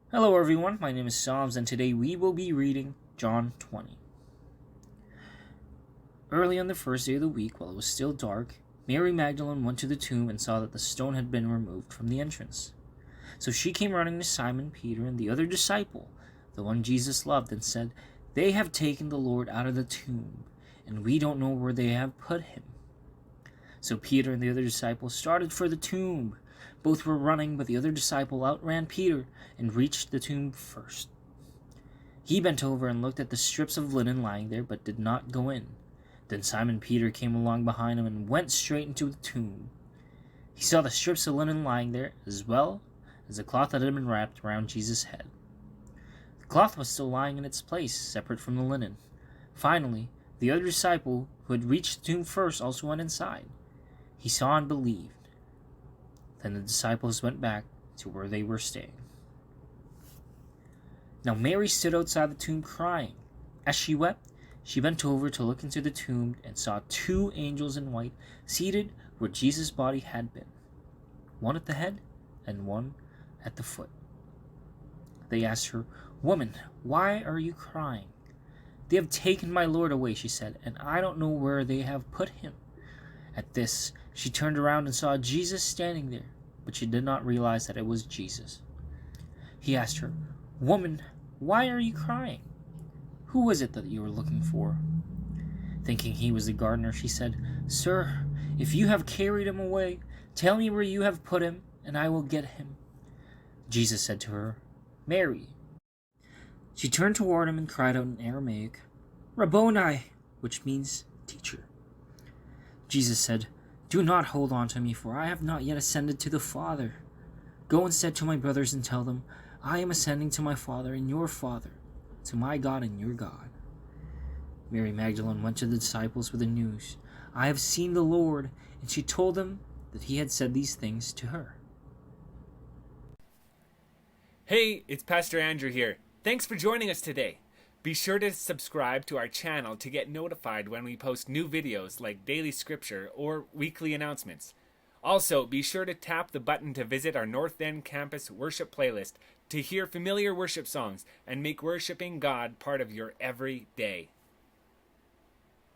Hello everyone, my name is Psalms and today we will be reading John 20. Early on the first day of the week, while it was still dark, Mary Magdalene went to the tomb and saw that the stone had been removed from the entrance. So she came running to Simon Peter and the other disciple, the one Jesus loved, and said, "They have taken the Lord out of the tomb, and we don't know where they have put him." So Peter and the other disciple started for the tomb. Both were running, but the other disciple outran Peter and reached the tomb first. He bent over and looked at the strips of linen lying there, but did not go in. Then Simon Peter came along behind him and went straight into the tomb. He saw the strips of linen lying there, as well as the cloth that had been wrapped around Jesus' head. The cloth was still lying in its place, separate from the linen. Finally, the other disciple, who had reached the tomb first, also went inside. He saw and believed. Then the disciples went back to where they were staying. Now Mary stood outside the tomb crying. As she wept, she bent over to look into the tomb and saw two angels in white seated where Jesus' body had been, one at the head and one at the foot. They asked her, "Woman, why are you crying?" "They have taken my Lord away," she said, "and I don't know where they have put him." At this, she turned around and saw Jesus standing there, but she did not realize that it was Jesus. He asked her, "Woman, why are you crying? Who is it that you are looking for?" Thinking he was the gardener, she said, "Sir, if you have carried him away, tell me where you have put him, and I will get him." Jesus said to her, "Mary." She turned toward him and cried out in Aramaic, "Rabboni," which means teacher. Jesus said, "Do not hold on to me, for I have not yet ascended to the Father. Go instead to my brothers and tell them, I am ascending to my Father and your Father, to my God and your God." Mary Magdalene went to the disciples with the news, "I have seen the Lord," and she told them that he had said these things to her. Hey, it's Pastor Andrew here. Thanks for joining us today. Be sure to subscribe to our channel to get notified when we post new videos like daily scripture or weekly announcements. Also, be sure to tap the button to visit our North End campus worship playlist to hear familiar worship songs and make worshiping God part of your every day.